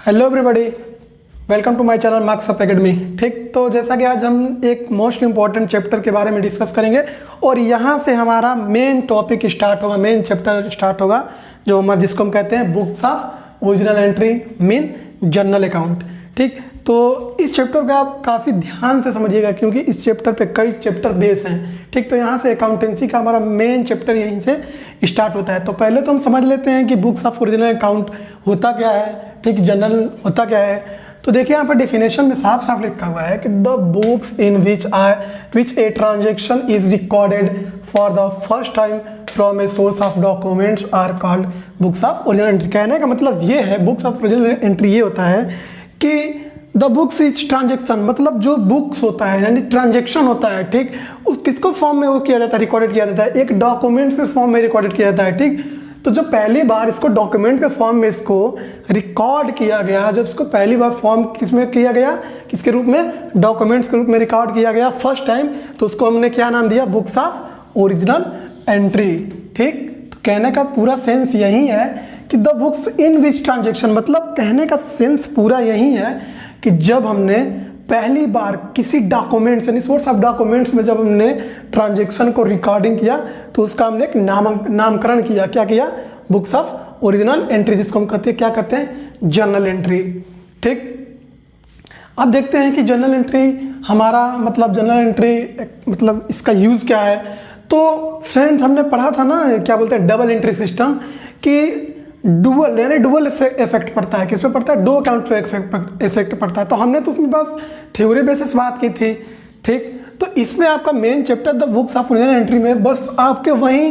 Hello everybody, welcome to my channel marks up academy. ठीक, तो जैसा कि आज हम एक मोस्ट इंपॉर्टेंट चैप्टर के बारे में डिस्कस करेंगे और यहाँ से हमारा मेन टॉपिक स्टार्ट होगा, मेन चैप्टर स्टार्ट होगा जो हमारा जिसको हम कहते हैं books of original entry mean journal account. ठीक, तो इस चैप्टर को आप काफ़ी ध्यान से समझिएगा क्योंकि इस चैप्टर पे कई चैप्टर बेस हैं। ठीक, तो यहाँ से अकाउंटेंसी का हमारा मेन चैप्टर यहीं से स्टार्ट होता है। तो पहले तो हम समझ लेते हैं कि बुक्स ऑफ ओरिजिनल अकाउंट होता क्या है, ठीक, जर्नल होता क्या है। तो देखिए यहाँ पर डेफिनेशन में साफ साफ लिखा हुआ है कि the books in which a transaction is recorded for the first time from a source of documents are called books of original entry. कहने का मतलब ये है, बुक्स ऑफ ओरिजिनल एंट्री ये होता है कि द बुक्स इज ट्रांजेक्शन, मतलब जो बुक्स होता है यानी ट्रांजेक्शन होता है, ठीक, उस किसको फॉर्म में वो किया जाता है, रिकॉर्डेड किया जाता है, एक डॉक्यूमेंट्स के फॉर्म में रिकॉर्डेड किया जाता है। ठीक, तो जब पहली बार इसको डॉक्यूमेंट के फॉर्म में इसको रिकॉर्ड किया गया, जब इसको पहली बार फॉर्म किस में किया गया, किसके रूप में, डॉक्यूमेंट्स के रूप में रिकॉर्ड किया गया फर्स्ट टाइम, तो उसको हमने क्या नाम दिया, बुक्स ऑफ ओरिजिनल एंट्री। ठीक, तो कहने का पूरा सेंस यही है कि the books in which transaction, मतलब कहने का सेंस पूरा यही है कि जब हमने पहली बार किसी डॉक्यूमेंट्स यानी सोर्स ऑफ डॉक्यूमेंट्स में जब हमने ट्रांजैक्शन को रिकॉर्डिंग किया तो उसका हमने एक नामकरण किया, क्या किया, बुक्स ऑफ ओरिजिनल एंट्री, जिसको हम कहते हैं, क्या कहते हैं, जर्नल एंट्री। ठीक, अब देखते हैं कि जर्नल एंट्री हमारा मतलब जर्नल एंट्री मतलब इसका यूज़ क्या है। तो फ्रेंड्स हमने पढ़ा था ना, क्या बोलते हैं, डबल एंट्री सिस्टम, कि डुअल यानी डुअल इफेक्ट पड़ता है, किस पे पड़ता है, दो अकाउंट पे इफेक्ट पड़ता है। तो हमने तो उसमें बस थ्योरी बेसिस बात की थी। ठीक, तो इसमें आपका main chapter the books of original entry में बस आपके वही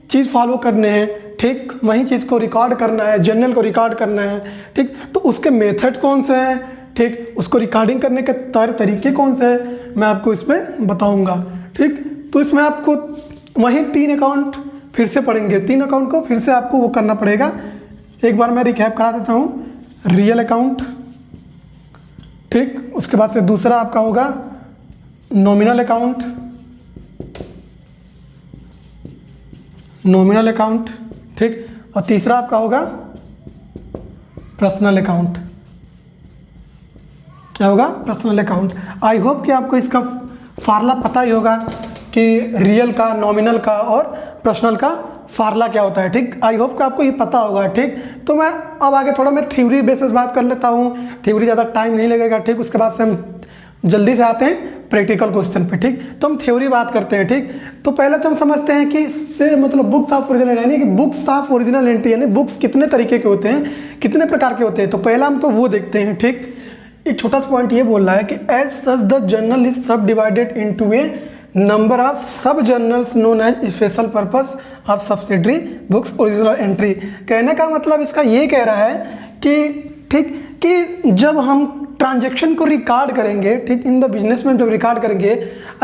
चीज़ फॉलो करने हैं। ठीक, वही चीज़ को रिकॉर्ड करना है, जर्नल को रिकॉर्ड करना है। ठीक, तो उसके मेथड कौन से हैं, ठीक, उसको रिकॉर्डिंग करने के तरीके कौन से हैं, मैं आपको इसमें बताऊँगा। ठीक, तो इसमें आपको वही 3 अकाउंट फिर से पढ़ेंगे, 3 अकाउंट को फिर से आपको वो करना पड़ेगा। एक बार मैं रिकैप करा देता हूँ, रियल अकाउंट, ठीक, उसके बाद से दूसरा आपका होगा नॉमिनल अकाउंट, नॉमिनल अकाउंट, ठीक, और तीसरा आपका होगा पर्सनल अकाउंट। क्या होगा, पर्सनल अकाउंट। आई होप कि आपको इसका फार्मूला पता ही होगा कि रियल का, नॉमिनल का और पर्सनल का फार्मूला क्या होता है। ठीक, आई होप कि आपको ये पता होगा। ठीक, तो मैं अब आगे थोड़ा मैं थ्योरी बेसिस बात कर लेता हूँ, थ्योरी ज़्यादा टाइम नहीं लगेगा। ठीक, उसके बाद से हम जल्दी से आते हैं प्रैक्टिकल क्वेश्चन पे। ठीक, तो हम थ्योरी बात करते हैं। ठीक, तो पहले तो हम समझते हैं कि से मतलब बुक्स ऑफ ओरिजिनल यानी कि बुक्स ऑफ ओरिजिनल एंट्री यानी बुक्स कितने तरीके के होते हैं, कितने प्रकार के होते हैं। तो पहला हम तो वो देखते हैं। ठीक, एक छोटा सा पॉइंट ये बोल रहा है कि as such the journal is subdivided into a number of sub journals known as special purpose of subsidiary books original entry. कहने का मतलब इसका ये कह रहा है कि ठीक, कि जब हम ट्रांजैक्शन को रिकॉर्ड करेंगे, ठीक, इन द बिजनेस में जब रिकॉर्ड करेंगे,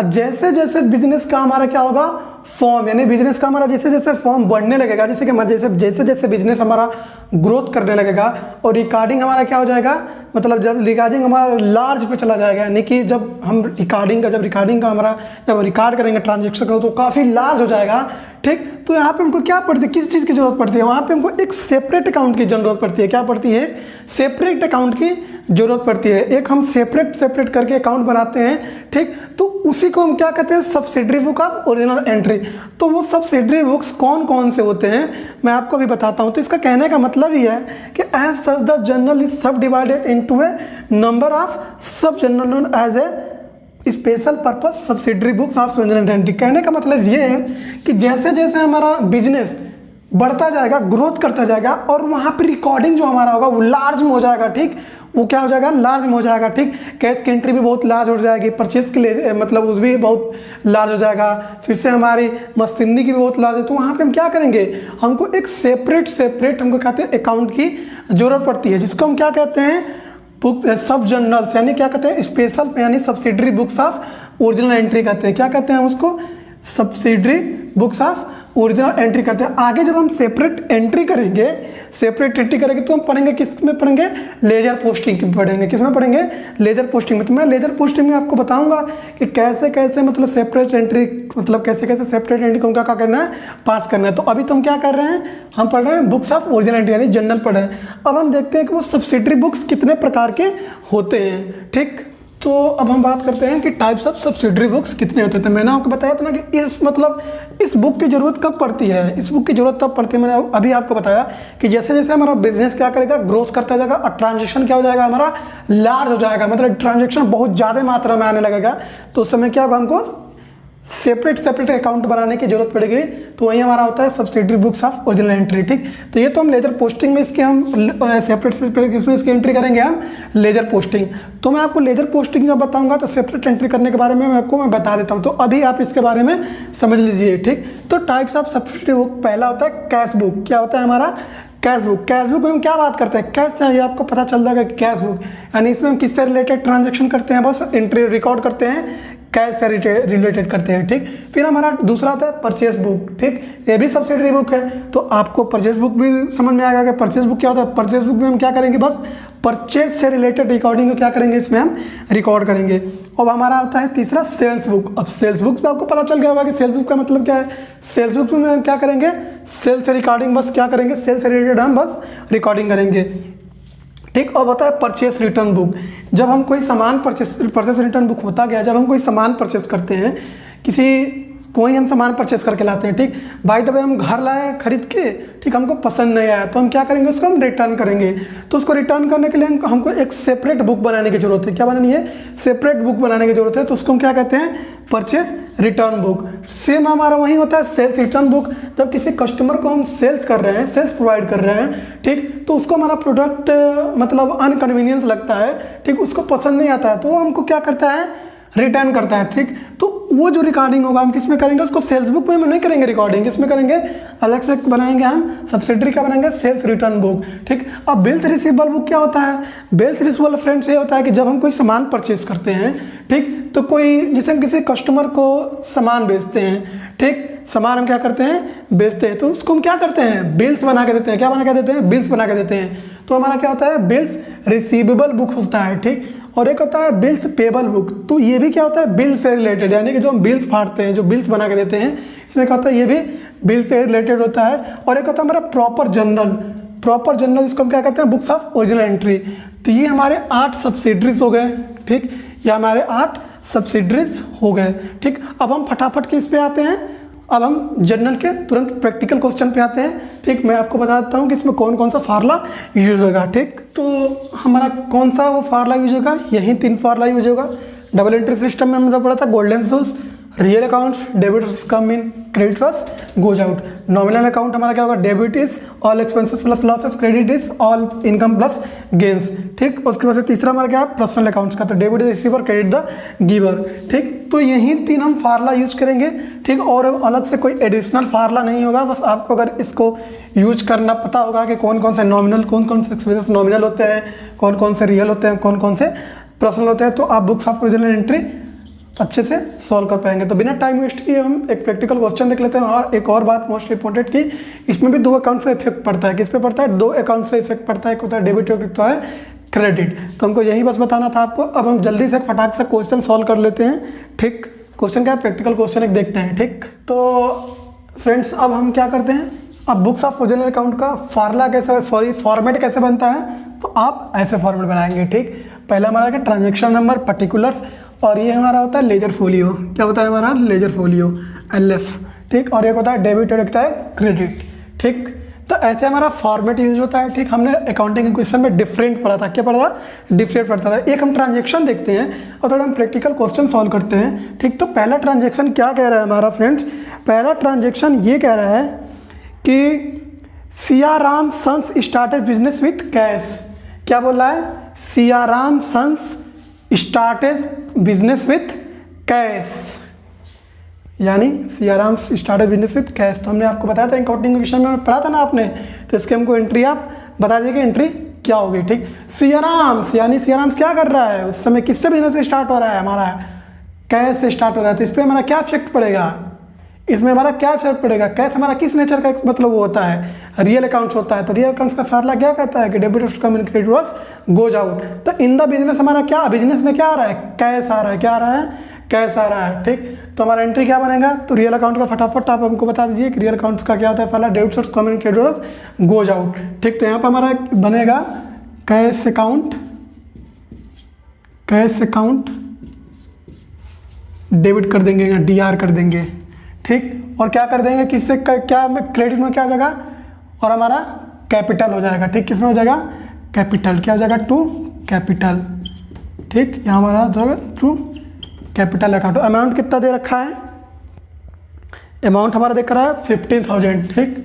जैसे जैसे बिजनेस का हमारा क्या होगा, फॉर्म यानी बिजनेस का हमारा जैसे जैसे फॉर्म बढ़ने लगेगा, जैसे कि जैसे जैसे बिजनेस हमारा ग्रोथ करने लगेगा और रिकॉर्डिंग हमारा क्या हो जाएगा, मतलब जब रिकॉर्डिंग हमारा लार्ज पे चला जाएगा, यानी कि जब हम रिकॉर्डिंग का हमारा जब रिकॉर्ड करेंगे ट्रांजैक्शन का तो काफ़ी लार्ज हो जाएगा। ठीक, तो यहाँ पे हमको क्या पड़ती है, किस चीज़ की जरूरत पड़ती है, वहाँ पे हमको एक सेपरेट अकाउंट की जरूरत पड़ती है। क्या पड़ती है, सेपरेट अकाउंट की जरूरत पड़ती है। एक हम सेपरेट करके अकाउंट बनाते हैं। ठीक, तो उसी को हम क्या कहते हैं, subsidiary book of original entry. तो वो सब्सिडरी बुक्स कौन कौन से होते हैं मैं आपको भी बताता हूँ। तो इसका कहने का मतलब ये है कि as such the journal is subdivided into a number of sub journal known as a special purpose subsidiary books of original entry. कहने का मतलब ये है कि जैसे जैसे हमारा बिजनेस बढ़ता जाएगा, ग्रोथ करता जाएगा और वहाँ पे रिकॉर्डिंग जो हमारा होगा वो लार्ज में हो जाएगा। ठीक, वो क्या हो जाएगा, लार्ज में हो जाएगा। ठीक, कैश की एंट्री भी बहुत लार्ज हो जाएगी, परचेज के लिए मतलब उस भी बहुत लार्ज हो जाएगा, फिर से हमारी मशीनरी की भी बहुत लार्ज है। तो वहाँ पे हम क्या करेंगे, हमको एक सेपरेट हमको कहते हैं अकाउंट की जरूरत पड़ती है, जिसको हम क्या कहते हैं, बुक्स सब जर्नल्स यानी क्या कहते हैं, स्पेशल यानी subsidiary books of original entry कहते हैं। क्या कहते हैं उसको, subsidiary books of original entry करते हैं। आगे जब हम सेपरेट एंट्री करेंगे तो हम पढ़ेंगे किस में पढ़ेंगे, लेजर पोस्टिंग में पढ़ेंगे। किस में पढ़ेंगे, लेजर पोस्टिंग में। तो मैं लेजर पोस्टिंग में आपको बताऊंगा कि कैसे कैसे मतलब सेपरेट एंट्री, मतलब कैसे कैसे सेपरेट एंट्री को क्या करना है, पास करना है। तो अभी तो हम क्या कर रहे हैं, हम पढ़ रहे हैं बुक्स ऑफ ओरिजिनल एंट्री यानी जनरल पढ़ रहे हैं। अब हम देखते हैं कि वो सब्सिडरी बुक्स कितने प्रकार के होते हैं। ठीक, तो अब हम बात करते हैं कि टाइप्स ऑफ सब्सिडरी बुक्स कितने होते हैं। तो मैंने आपको बताया था ना कि इस बुक की ज़रूरत कब पड़ती है, इस बुक की ज़रूरत तब पड़ती है। मैंने अभी आपको बताया कि जैसे जैसे हमारा बिजनेस क्या करेगा, ग्रोथ करता जाएगा और ट्रांजेक्शन क्या हो जाएगा, हमारा लार्ज हो जाएगा, मतलब ट्रांजेक्शन बहुत ज़्यादा मात्रा में आने लगेगा। तो उस समय क्या होगा, हमको सेपरेट अकाउंट बनाने की जरूरत पड़ेगी। तो वही हमारा होता है subsidiary books of original entry. ठीक, तो ये तो हम लेजर पोस्टिंग में इसके हम सेपरेट इसमें इसकी एंट्री करेंगे हम लेजर पोस्टिंग। तो मैं आपको लेजर पोस्टिंग जब बताऊंगा तो सेपरेट एंट्री करने के बारे में मैं बता देता हूँ। तो अभी आप इसके बारे में समझ लीजिए। ठीक, तो टाइप्स ऑफ सब्सिडरी बुक, पहला होता है कैश बुक। क्या होता है हमारा, कैश बुक। कैश बुक में हम क्या बात करते हैं, कैश है, ये आपको पता चल जाएगा कि कैश बुक यानी इसमें हम किससे रिलेटेड ट्रांजेक्शन करते हैं, बस एंट्री रिकॉर्ड करते हैं, कैश से रिलेटेड करते हैं। ठीक, फिर हमारा दूसरा आता है परचेस बुक। ठीक, ये भी सब्सिडरी बुक है। तो आपको परचेस बुक भी समझ में आएगा कि परचेस बुक क्या होता है। परचेस बुक में हम क्या करेंगे, बस परचेस से रिलेटेड रिकॉर्डिंग को क्या करेंगे, इसमें हम रिकॉर्ड करेंगे। अब हमारा आता है तीसरा सेल्स बुक। अब सेल्स बुक में आपको पता चल गया होगा कि सेल्स बुक का मतलब क्या है। सेल्स बुक में हम क्या करेंगे, सेल से रिकॉर्डिंग, बस क्या करेंगे, सेल से रिलेटेड हम बस रिकॉर्डिंग करेंगे। ठीक, अब होता है परचेस रिटर्न बुक। जब हम कोई सामान परचेस रिटर्न बुक होता गया, जब हम कोई सामान परचेस करते हैं, कोई हम सामान परचेस करके लाते हैं। ठीक, बाय द वे हम घर लाए खरीद के, ठीक, हमको पसंद नहीं आया तो हम क्या करेंगे, उसको हम रिटर्न करेंगे। तो उसको रिटर्न करने के लिए हमको एक सेपरेट बुक बनाने की जरूरत है। क्या बनानी है, सेपरेट बुक बनाने की जरूरत है। तो उसको हम क्या कहते हैं, परचेस रिटर्न बुक। सेम हमारा वही होता है सेल्स रिटर्न बुक। जब किसी कस्टमर को हम सेल्स कर रहे हैं, सेल्स प्रोवाइड कर रहे हैं, ठीक, तो उसको हमारा प्रोडक्ट मतलब अनकन्वीनियंस लगता है, ठीक, उसको पसंद नहीं आता है, तो वो हमको क्या करता है, रिटर्न करता है। ठीक, तो वो जो रिकॉर्डिंग होगा हम किस में करेंगे, उसको सेल्स बुक में नहीं करेंगे रिकॉर्डिंग, किसमें करेंगे, अलग से बनाएंगे हम, सब्सिडरी का बनाएंगे सेल्स रिटर्न बुक। ठीक, अब बिल्स रिसीवेबल बुक क्या होता है, बिल्स रिसीवेबल फ्रेंड्स ये होता है कि जब हम कोई सामान परचेज करते हैं, ठीक, तो कोई जैसे हम किसी कस्टमर को सामान बेचते हैं, ठीक, सामान हम क्या करते हैं, बेचते हैं, तो उसको हम क्या करते हैं, बिल्स बना के देते हैं। क्या बना के देते हैं, बिल्स बना के देते हैं। तो हमारा क्या होता है, बिल्स रिसीवेबल बुक होता है। ठीक, और एक होता है बिल्स पेबल बुक। तो ये भी क्या होता है, बिल से रिलेटेड, यानी कि जो हम बिल्स फाड़ते हैं, जो बिल्स बना के देते हैं, इसमें क्या होता है, ये भी बिल से रिलेटेड होता है। और एक होता है हमारा प्रॉपर जनरल, इसको हम क्या कहते हैं, बुक्स ऑफ ओरिजिनल एंट्री। तो ये हमारे 8 सब्सिडरीज हो गए। ठीक, ये हमारे 8 सब्सिडरीज हो गए। ठीक, अब हम फटाफट के इस पे आते हैं, अब हम जनरल के तुरंत प्रैक्टिकल क्वेश्चन पे आते हैं। ठीक, मैं आपको बता देता हूँ कि इसमें कौन कौन सा फार्मूला यूज होगा। ठीक, तो हमारा कौन सा वो फार्मूला यूज होगा, यही 3 फार्मूला यूज होगा। डबल एंट्री सिस्टम में हमने पढ़ा था, golden rules, real accounts, debit come in, credit goes out. Nominal account हमारा क्या होगा, debit is all expenses plus losses, credit is all income plus gains. ठीक, उसके बाद से तीसरा हमारा क्या है, पर्सनल अकाउंट्स का, तो debit is receiver, credit the giver. ठीक, तो यही 3 हम फार्मूला यूज करेंगे। ठीक, और अलग से कोई एडिशनल फार्मूला नहीं होगा, बस आपको अगर इसको यूज करना पता होगा कि कौन कौन से नॉमिनल, कौन कौन से एक्सपेंसेस नॉमिनल होते हैं, कौन कौन से रियल होते हैं, कौन कौन से पर्सनल होते हैं, तो आप बुक्स ऑफ ओरिजिनल एंट्री अच्छे से सॉल्व कर पाएंगे। तो बिना टाइम वेस्ट किए हम एक प्रैक्टिकल क्वेश्चन देख लेते हैं। और एक और बात मोस्ट इंपॉर्टेंट कि इसमें भी 2 अकाउंट पे इफेक्ट पड़ता है। किस पे पड़ता है, 2 अकाउंट्स पे इफेक्ट पड़ता है, एक होता है डेबिट और एक होता है क्रेडिट। तो हमको यही बस बताना था आपको। अब हम जल्दी से फटाक से क्वेश्चन सॉल्व कर लेते हैं। ठीक, क्वेश्चन क्या है, प्रैक्टिकल क्वेश्चन एक देखते हैं। ठीक, तो फ्रेंड्स अब हम क्या करते हैं, अब बुक्स ऑफ ओरिजिनल अकाउंट का फार्मूला कैसे, फॉर्मेट कैसे बनता है, तो आप ऐसे फॉर्मेट बनाएंगे। ठीक, पहला हमारा क्या, ट्रांजेक्शन नंबर, पर्टिकुलर्स, और ये हमारा होता है लेजर फोलियो। क्या होता है हमारा, लेजर फोलियो, LF। ठीक, और एक होता है डेबिट और एक होता है क्रेडिट। ठीक, तो ऐसे हमारा फॉर्मेट यूज होता है। ठीक, हमने अकाउंटिंग के क्वेश्चन में डिफरेंट पढ़ा था। क्या पढ़ा था, डिफरेंट पढ़ता था। एक हम ट्रांजेक्शन देखते हैं और थोड़ा हम प्रैक्टिकल क्वेश्चन सॉल्व करते हैं। ठीक, तो पहला ट्रांजेक्शन क्या कह रहा है हमारा फ्रेंड्स, पहला ट्रांजेक्शन ये कह रहा है कि Siyaram sons started business with cash. क्या बोल रहा है, Siyaram sons started business with cash, यानी Siyaram started business with cash. तो हमने आपको बताया था अकाउंटिंग क्वेश्चन में पढ़ा था ना आपने, तो इसके हमको एंट्री आप बता दीजिए कि एंट्री क्या होगी। ठीक, सियाराम्स यानी सियाराम्स क्या कर रहा है, उस समय किससे बिजनेस स्टार्ट हो रहा है, हमारा कैश से स्टार्ट हो रहा है। तो इस पर हमारा क्या इफेक्ट पड़ेगा, इसमें हमारा क्या इफेक्ट पड़ेगा, कैश हमारा किस नेचर का मतलब वो होता है, रियल अकाउंट्स होता है। तो रियल अकाउंट्स का फार्मूला क्या कहता है कि डेबिट कम इन क्रेडिटर्स गोज आउट। तो इन द बिजनेस हमारा क्या, बिजनेस में क्या आ रहा है, कैश आ रहा है, क्या आ रहा है, कैश आ रहा है। ठीक, तो हमारा एंट्री क्या बनेगा, तो रियल अकाउंट का फटाफट आप हमको बता दीजिए कि रियल अकाउंट्स का क्या होता है फार्मूला, डेबिट कम इन क्रेडिटर्स गोज आउट। ठीक, तो यहाँ पर हमारा बनेगा cash account, cash account debit कर देंगे या DR कर देंगे। ठीक, और क्या कर देंगे, किससे क्या क्रेडिट में क्या हो जाएगा, और हमारा कैपिटल हो जाएगा। ठीक, किसमें हो जाएगा, कैपिटल, क्या हो जाएगा, टू कैपिटल। ठीक, यहाँ हमारा जो है टू कैपिटल अकाउंट। अमाउंट कितना दे रखा है, अमाउंट हमारा देख रहा है 15,000। ठीक,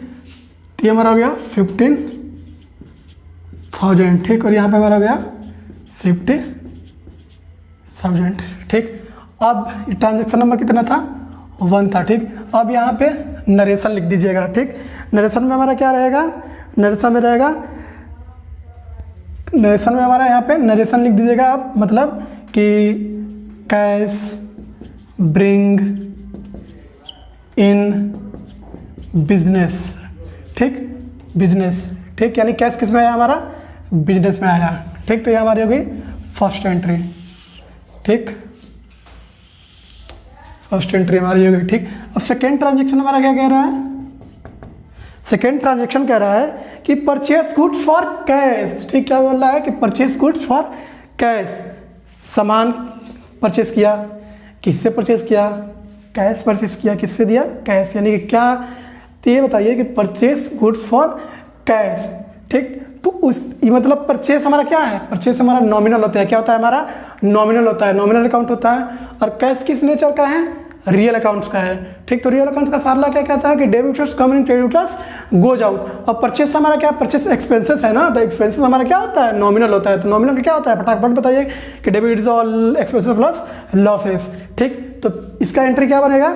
तो ये हमारा हो गया 15,000। ठीक, और यहाँ पे हमारा हो गया 50,000। ठीक, अब ट्रांजेक्शन नंबर कितना था, 1 था। ठीक, अब यहाँ पे नरेशन लिख दीजिएगा। ठीक, नरेशन में हमारा क्या रहेगा, नरेशन में रहेगा, नरेशन में हमारा यहाँ पे नरेशन लिख दीजिएगा आप, मतलब कि कैश ब्रिंग इन बिजनेस। ठीक, बिजनेस। ठीक, यानी कैश किस में आया, हमारा बिजनेस में आया। ठीक, तो ये हमारी हो गई फर्स्ट एंट्री। ठीक, फर्स्ट एंट्री हमारी हो गई। ठीक, अब सेकेंड ट्रांजेक्शन हमारा क्या कह रहा है, सेकेंड ट्रांजेक्शन कह रहा है कि परचेस गुड्स फॉर कैश। ठीक, क्या बोल रहा है कि परचेस गुड्स फॉर कैश, सामान परचेस किया, किससे परचेस किया, कैश परचेस किया, किससे दिया, कैश। यानी कि क्या, तो ये बताइए कि परचेस गुड्स फॉर कैश। ठीक, तो उस ये मतलब परचेस हमारा क्या है, परचेस हमारा नॉमिनल होता है, क्या होता है हमारा, नॉमिनल होता है, नॉमिनल अकाउंट होता है। और कैश किस नेचर का है, रियल अकाउंट्स का है। ठीक, तो रियल अकाउंट्स का फार्मूला क्या कहता है कि डेबिटर्स कम इन क्रेडिटर्स गोज आउट। और परचेस हमारा क्या, परचेस एक्सपेंसेस है ना, तो एक्सपेंसेस हमारा क्या होता है, नॉमिनल होता है। तो नॉमिनल का क्या होता है, फटाफट बताइए कि debit is all expenses plus losses. ठीक, तो इसका एंट्री क्या बनेगा,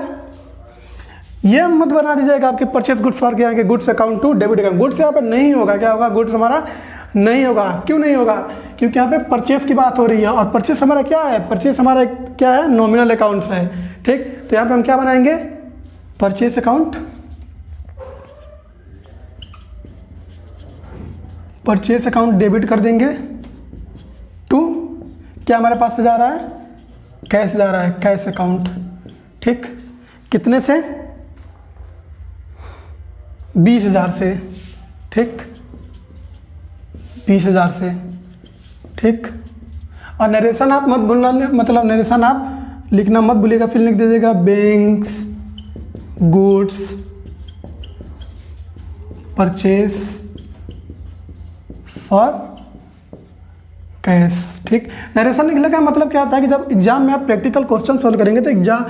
ये मत बना दीजिएगा आपके परचेस गुड्स फॉर क्या है, goods account to debit account. Goods यहाँ पे नहीं होगा, क्या होगा, गुड्स हमारा नहीं होगा। क्यों नहीं होगा, क्योंकि यहाँ पे परचेस की बात हो रही है, और परचेस हमारा क्या है, परचेस हमारा क्या है, नॉमिनल अकाउंट्स है। ठीक, तो यहाँ पे हम क्या बनाएंगे, purchase account, purchase account debit कर देंगे टू, क्या हमारे पास से जा रहा है, कैश जा रहा है, कैश अकाउंट। ठीक, कितने से, 20,000 से। ठीक, 20,000 से। ठीक, और नरेशन आप मत भूलना, मतलब नरेशन आप लिखना मत भूलिएगा, फिर लिख दीजिएगा banks goods purchase for cash. ठीक, नरेशन लिखने का मतलब क्या होता है कि जब एग्जाम में आप प्रैक्टिकल क्वेश्चन सॉल्व करेंगे तो एग्जाम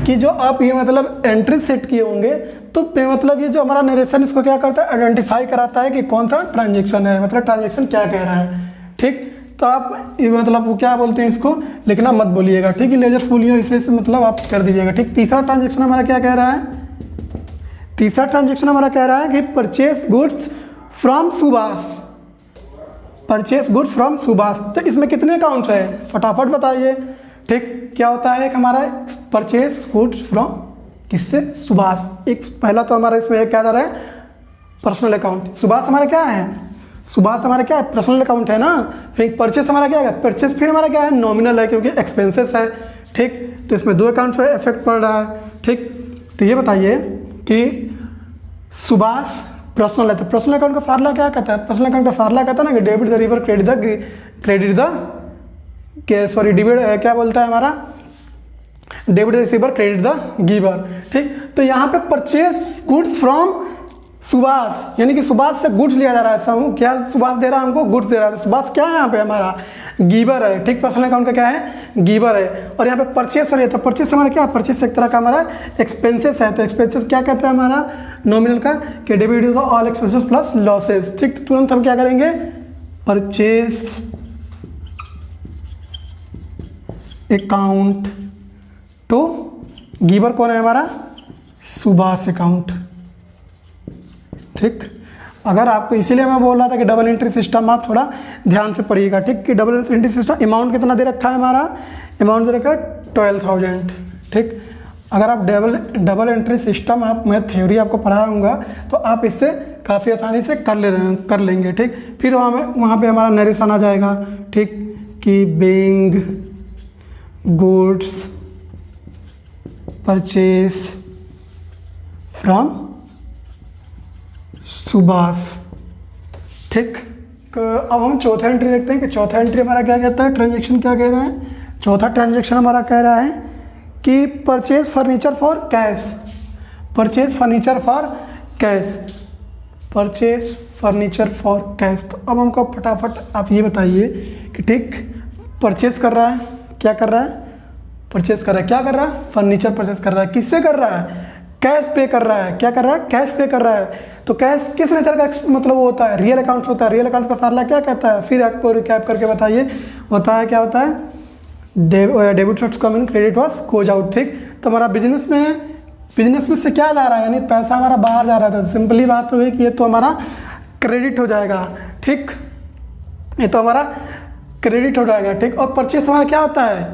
की जो आप ये मतलब एंट्री सेट किए होंगे, तो मतलब ये जो हमारा नरेशन इसको क्या करता है, आइडेंटिफाई कराता है कि कौन सा ट्रांजेक्शन है, मतलब ट्रांजेक्शन क्या कह रहा है। ठीक, तो आप ये मतलब वो क्या बोलते हैं, इसको लिखना मत बोलिएगा। ठीक है, लेजर फुल इसे मतलब आप कर दीजिएगा। ठीक, तीसरा ट्रांजेक्शन हमारा क्या कह रहा है, तीसरा ट्रांजेक्शन हमारा कह रहा है कि purchase goods from Subhash, purchase goods from Subhash. तो इसमें कितने अकाउंट्स है, फटाफट बताइए। ठीक, क्या होता है कि हमारा परचेस गुड्स फ्रॉम किससे, सुभाष। एक पहला तो हमारा इसमें क्या जा रहा है, पर्सनल अकाउंट। सुभाष हमारा क्या है, सुभाष हमारा क्या है, पर्सनल अकाउंट है ना। फिर परचेस हमारा क्या है, परचेस फिर हमारा क्या है, नॉमिनल है, क्योंकि एक्सपेंसेस है। ठीक, तो इसमें 2 अकाउंट्स पे इफेक्ट पड़ रहा है। ठीक, तो ये बताइए कि सुभाष पर्सनल है, तो पर्सनल अकाउंट का फार्मूला क्या कहता है, पर्सनल अकाउंट का फार्मूला कहता है ना कि debit the river credit the sorry debit क्या बोलता है हमारा, debit the receiver credit the giver. ठीक, तो यहाँ पे परचेस गुड्स फ्रॉम सुभाष, यानी कि सुभाष से गुड्स लिया जा रहा है। क्या सुभाष दे रहा है हमको, गुड्स दे रहा है। तो सुभाष क्या है यहाँ पे हमारा, गिवर है। ठीक, पर्सनल अकाउंट का क्या है, गिवर है। और यहाँ पे परचेस हो रही है, तो परचेस हमारा क्या है, परचेस एक तरह का हमारा एक्सपेंसेस है। तो एक्सपेंसेस क्या कहते हैं हमारा नॉमिनल का, कि debit is all expenses plus losses. ठीक, तुरंत हम क्या करेंगे, परचेस अकाउंट टू गिवर कौन है हमारा, सुभाष अकाउंट। ठीक, अगर आपको इसीलिए मैं बोल रहा था कि डबल एंट्री सिस्टम आप थोड़ा ध्यान से पढ़िएगा। ठीक, कि डबल एंट्री सिस्टम अमाउंट कितना दे रखा है हमारा, अमाउंट दे रखा है 12,000। ठीक, अगर आप डबल एंट्री सिस्टम मैं थ्योरी आपको पढ़ाऊँगा तो आप इससे काफ़ी आसानी से कर लेंगे, ठीक। फिर वहाँ पे हमारा नरेशन आ जाएगा, ठीक, कि being goods purchase from Subhash, ठीक। अब हम चौथा एंट्री देखते हैं कि चौथा एंट्री हमारा क्या कहता है, ट्रांजेक्शन क्या कह रहा है। चौथा ट्रांजेक्शन हमारा कह रहा है कि purchase furniture for cash, purchase furniture for cash, purchase furniture for cash. तो अब हमको फटाफट आप ये बताइए कि ठीक, परचेज कर रहा है, क्या कर रहा है, परचेज कर रहा है, क्या कर रहा है, फर्नीचर परचेज कर रहा है। किससे कर रहा है, कैश पे कर रहा है, क्या कर रहा है, कैश पे कर रहा है। तो कैश किस नेचर का मतलब वो होता है, रियल अकाउंट्स होता है। रियल अकाउंट्स का फार्मूला क्या कहता है, फिर आपको रिकैप करके बताइए, होता है क्या होता है, debit was come in, credit was goes out, ठीक। तो हमारा बिजनेस में से क्या जा रहा है, यानी पैसा हमारा बाहर जा रहा था। सिंपली बात हो गई कि ये तो हमारा क्रेडिट हो जाएगा, ठीक, ये तो हमारा क्रेडिट हो जाएगा, ठीक। और परचेस हमारा क्या होता है,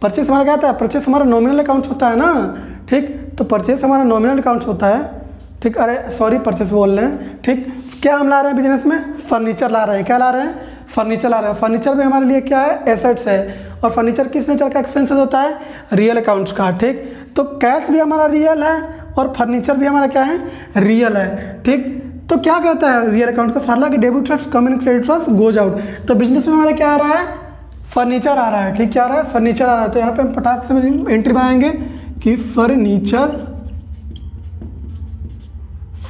परचेस हमारा क्या होता है, परचेस हमारा नॉमिनल अकाउंट्स होता है ना, ठीक। तो परचेस हमारा नॉमिनल अकाउंट्स होता है, ठीक। अरे सॉरी, परचेस बोल रहे हैं, ठीक। क्या हम ला रहे हैं बिजनेस में, फर्नीचर ला रहे हैं, क्या ला रहे हैं, फर्नीचर ला रहे हैं। फर्नीचर में हमारे लिए क्या है, एसेट्स है, और फर्नीचर किस नेचर का एक्सपेंसेस होता है, रियल अकाउंट्स का, ठीक। तो कैश भी हमारा रियल है और फर्नीचर भी हमारा क्या है, रियल है, ठीक। तो क्या कहता है रियल अकाउंट का फार्मूला कि debit was come in, credit was goes out. तो बिजनेस में हमारा क्या आ रहा है, फर्नीचर आ रहा है, ठीक, क्या आ रहा है, फर्नीचर आ रहा है। तो यहाँ पे हम फटाक से एंट्री बनाएंगे कि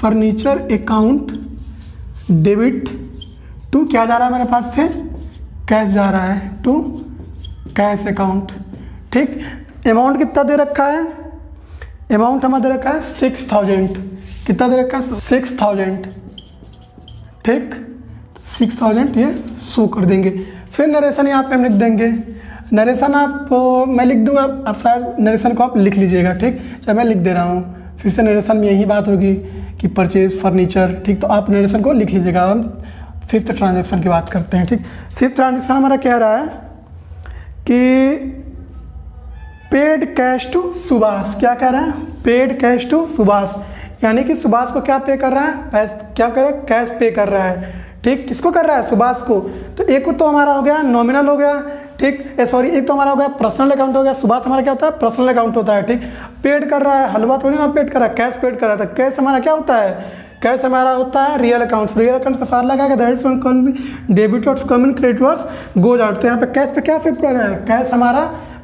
फर्नीचर अकाउंट डेबिट टू क्या जा रहा है मेरे पास से, कैश जा रहा है, टू कैश अकाउंट, ठीक। अमाउंट कितना दे रखा है, अमाउंट हमारा दे रखा है 6000, कितना दे रखा है, 6000, ठीक, 6000 ये शो कर देंगे। फिर नरेशन यहाँ पे हम लिख देंगे, नरेशन मैं लिख दूंगा, आप शायद नरेशन को आप लिख लीजिएगा, ठीक। चाहे मैं लिख दे रहा हूँ, फिर से नरेशन में यही बात होगी कि परचेज फर्नीचर, ठीक। तो आप नरेशन को लिख लीजिएगा। हम फिफ्थ ट्रांजेक्शन की बात करते हैं, ठीक। फिफ्थ ट्रांजेक्शन हमारा कह रहा है कि पेड कैश टू सुभाष, क्या कह रहा है, पेड कैश टू सुभाष, यानी कि सुभाष को क्या पे कर रहा है, पैसा क्या कर रहा है, कैश पे कर रहा है, ठीक। किसको कर रहा है, सुभाष को। तो एक तो हमारा हो गया नॉमिनल हो गया, ठीक, सॉरी, एक तो हमारा हो गया पर्सनल अकाउंट हो गया। सुभाष हमारा क्या होता है, पर्सनल अकाउंट होता है, ठीक। पेड कर रहा है, हलवा थोड़ी ना पेड कर रहा है, कैश पेड कर रहा था। कैश हमारा क्या होता है, कैश हमारा होता है रियल अकाउंट्स। रियल अकाउंट्स का फार्मूला क्या है, debit was come in, credit was goes out. तो यहाँ पे कैश पे क्या इफेक्ट पड़ रहा है, कैश हमारा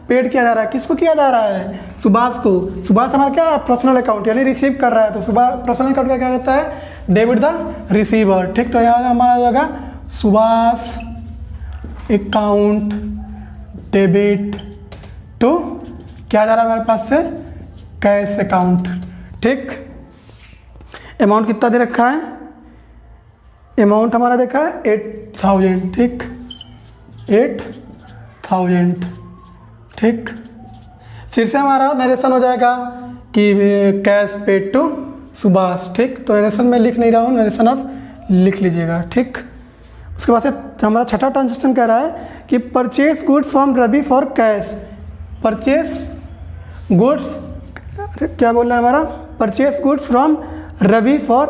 पेड किया जा रहा है, किसको किया जा रहा है, सुभाष को। सुभाष हमारा क्या है, पर्सनल अकाउंट, यानी रिसीव कर रहा है। तो सुभाष पर्सनल अकाउंट का क्या कहता है, डेबिट द रिसीवर, ठीक। तो यहाँ हमारा हो जाएगा सुभाष अकाउंट डेबिट टू क्या जा रहा है हमारे पास से, कैश अकाउंट, ठीक। अमाउंट कितना दे रखा है, अमाउंट हमारा देखा है 8000, ठीक, 8000, ठीक। फिर से हमारा नरेशन हो जाएगा कि कैश पेड टू सुभाष, ठीक। तो नरेशन में लिख नहीं रहा हूँ, नरेशन आप लिख लीजिएगा, ठीक। उसके बाद से हमारा छठा ट्रांजेक्शन कह रहा है कि purchase goods from Ravi for cash, purchase goods, क्या बोल रहा है हमारा, purchase goods from Ravi for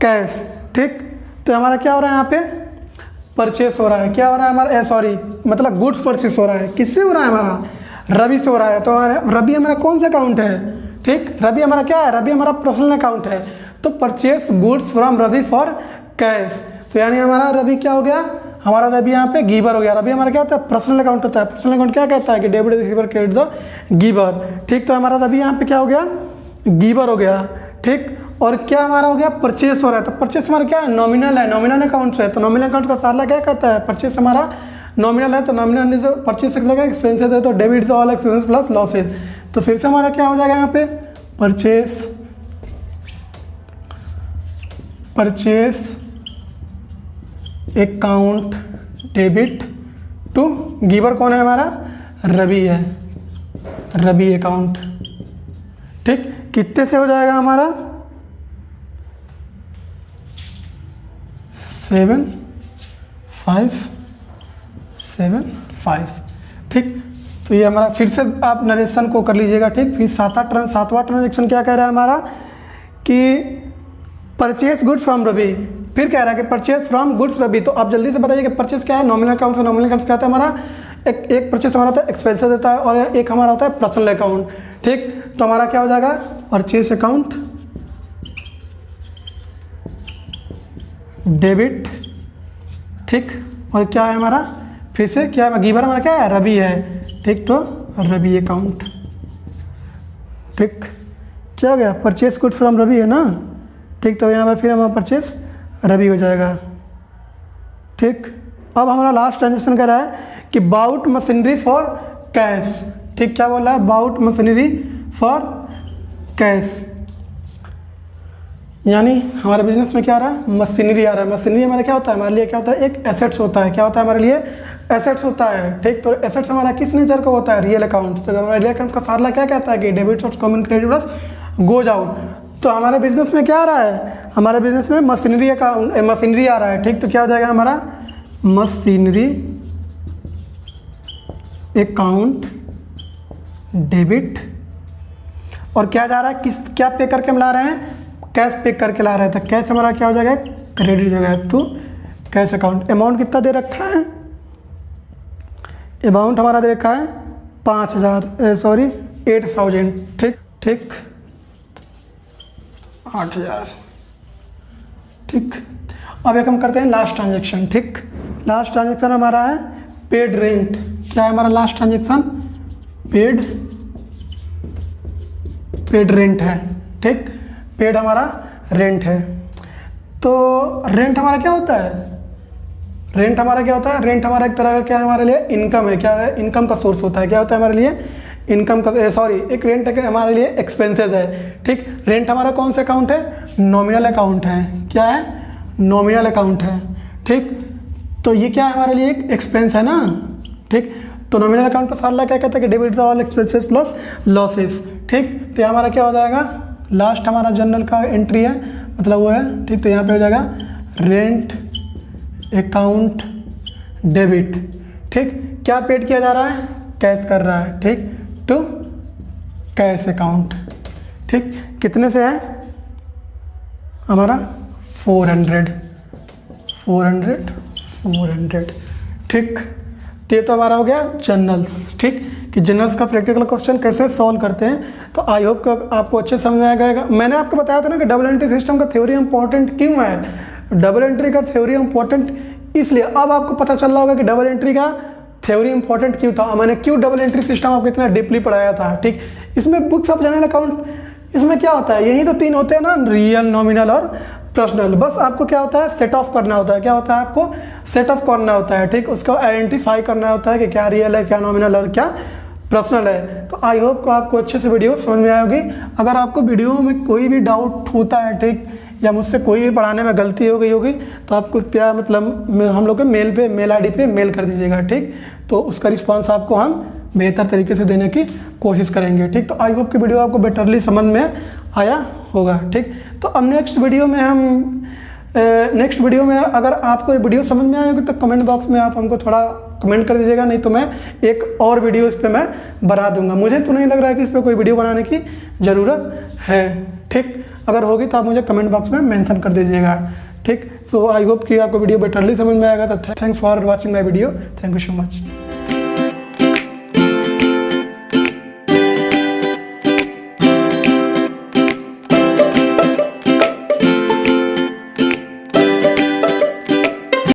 cash, ठीक। तो हमारा क्या हो रहा है, यहाँ पे परचेस हो रहा है, क्या हो रहा है हमारा, सॉरी, मतलब गुड्स परचेस हो रहा है, किससे हो रहा है, हमारा रवि से हो रहा है। तो रवि हमारा कौन सा अकाउंट है, ठीक, रवि हमारा क्या है, रवि हमारा पर्सनल अकाउंट है। तो purchase goods from Ravi for cash, तो यानी हमारा रवि क्या हो गया, हमारा रवि यहाँ पे गिवर हो गया। रवि हमारा क्या होता है, पर्सनल अकाउंट होता है। पर्सनल अकाउंट क्या कहता है कि debit receiver credit the giver, ठीक। तो हमारा रवि यहाँ पे क्या हो गया, गिवर हो गया, ठीक। और क्या हमारा हो गया, परचेस हो रहा है। तो परचेस हमारा क्या है, नॉमिनल है, नॉमिनल अकाउंट है। तो नॉमिनल अकाउंट का फार्मूला क्या कहता है, परचेस हमारा नॉमिनल है, तो नॉमिनल इज परचेस लगा, एक्सपेंसेस है, तो debit is all expenses plus losses. तो फिर से हमारा क्या हो जाएगा यहाँ पे, purchase account debit to giver कौन है हमारा, रवि है, रवि अकाउंट, ठीक। कितने से हो जाएगा हमारा, 7575, ठीक। तो ये हमारा फिर से आप नरेशन को कर लीजिएगा, ठीक। फिर सातवां ट्रांजेक्शन क्या कह रहा है हमारा कि परचेज गुड्स फ्रॉम रवि। फिर कह रहा है कि परचेज फ्रॉम गुड्स रवि। तो आप जल्दी से बताइए कि परचेज क्या है। नॉमिनल अकाउंट से नॉमिनल अकाउंट क्या होता है हमारा, एक परचेज हमारा होता है एक्सपेंसेस देता है और एक हमारा होता है पर्सनल अकाउंट, ठीक। तो हमारा क्या हो जाएगा, परचेज अकाउंट डेबिट, ठीक। और क्या है हमारा, फिर से क्या है, गिवर हमारा क्या है, रवि है, ठीक। तो रवि अकाउंट, ठीक। क्या हो गया, परचेज गुड्स फ्रॉम रवि है ना, ठीक। तो यहाँ पर फिर हमारा परचेज रवि हो जाएगा, ठीक। अब हमारा लास्ट ट्रांजेक्शन कह रहा है कि बाउट मशीनरी फॉर कैश, ठीक। क्या बोल रहा है, बाउट मशीनरी फॉर कैश, यानी हमारे बिजनेस में क्या आ रहा है, मशीनरी आ रहा है। मशीनरी हमारा क्या होता है, हमारे लिए क्या होता है, एक एसेट्स होता है। क्या होता है हमारे लिए, एसेट्स होता है, ठीक। तो एसेट्स हमारा किस नेचर का होता है, रियल अकाउंट्स। तो हमारा रियल अकाउंट्स का फार्मूला क्या कहता है कि डेबिट्स और common credit plus goes out. तो हमारे बिजनेस में क्या आ रहा है, हमारे बिजनेस में मशीनरी अकाउंट, मशीनरी आ रहा है, ठीक। तो क्या हो जाएगा हमारा, मशीनरी अकाउंट डेबिट। और क्या जा रहा है, किस क्या पे करके हम ला रहे हैं, कैश पे करके ला रहे हैं। तो कैश हमारा क्या हो जाएगा, क्रेडिट हो जाएगा टू कैश अकाउंट। अमाउंट कितना दे रखा है, अमाउंट हमारा दे रखा है 8,000, ठीक ठीक, 8,000, ठीक। अब एक हम करते हैं लास्ट ट्रांजेक्शन, ठीक। लास्ट ट्रांजेक्शन हमारा है पेड रेंट। क्या है हमारा लास्ट ट्रांजेक्शन, पेड रेंट है, ठीक। पेड हमारा रेंट है। तो रेंट हमारा क्या होता है, रेंट हमारा क्या होता है, रेंट हमारा एक तरह का क्या है, हमारे लिए इनकम है। क्या है, इनकम का सोर्स होता है। क्या होता है हमारे लिए, इनकम का, एक रेंट है हमारे लिए एक्सपेंसेस है, ठीक। रेंट हमारा कौन सा अकाउंट है, नॉमिनल अकाउंट है। क्या है, नॉमिनल अकाउंट है, ठीक। तो ये क्या है हमारे लिए, एक एक्सपेंस है ना, ठीक। तो नॉमिनल अकाउंट का फार्मूला क्या कहता है कि debit all expenses plus losses, ठीक। तो ये हमारा क्या हो जाएगा, लास्ट हमारा जनरल का एंट्री है, मतलब वो है, ठीक। तो यहाँ पे हो जाएगा रेंट अकाउंट डेबिट, ठीक। क्या पेड किया जा रहा है, कैश कर रहा है, ठीक, टू कैश अकाउंट, ठीक। कितने से है हमारा 400, ठीक। तो ये तो हमारा हो गया जनरल्स, ठीक, कि जनरल्स का प्रैक्टिकल क्वेश्चन कैसे सॉल्व करते हैं। तो आई होप कि आपको अच्छे समझ में आएगा। मैंने आपको बताया था ना कि डबल एंट्री सिस्टम का थ्योरी इंपॉर्टेंट क्यों है। डबल एंट्री का थ्योरी इंपॉर्टेंट इसलिए, अब आपको पता चल रहा होगा कि डबल एंट्री का थ्योरी इंपॉर्टेंट क्यों था, मैंने क्यों डबल एंट्री सिस्टम आपको इतना डीपली पढ़ाया था, ठीक। इसमें बुक्स ऑफ जनरल अकाउंट, इसमें क्या होता है, यही तो तीन होते हैं ना, रियल, नॉमिनल और पर्सनल। बस आपको क्या होता है, सेट ऑफ करना होता है। क्या होता है, आपको सेट ऑफ करना होता है, ठीक। उसको आइडेंटिफाई करना होता है कि क्या रियल है, क्या नॉमिनल और क्या पर्सनल है। तो आई होप को आपको अच्छे से वीडियो समझ में आएगी। अगर आपको वीडियो में कोई भी डाउट होता है, ठीक, या मुझसे कोई भी पढ़ाने में गलती हो गई होगी, तो आपको क्या मतलब हम लोग के मेल आईडी पे मेल कर दीजिएगा, ठीक। तो उसका रिस्पांस आपको हम बेहतर तरीके से देने की कोशिश करेंगे, ठीक। तो आई होप कि वीडियो आपको बेटरली समझ में आया होगा, ठीक। तो अब नेक्स्ट वीडियो में अगर आपको ये वीडियो समझ में आएगी तो कमेंट बॉक्स में आप हमको थोड़ा कमेंट कर दीजिएगा, नहीं तो मैं एक और वीडियो इस पर मैं बना दूंगा। मुझे तो नहीं लग रहा है कि इस पर कोई वीडियो बनाने की ज़रूरत है, ठीक। अगर होगी तो आप मुझे कमेंट बॉक्स में मेंशन कर दीजिएगा, ठीक। सो आई होप कि आपको वीडियो बेटरली समझ में आएगा। तो thanks for watching my video, thank you so much.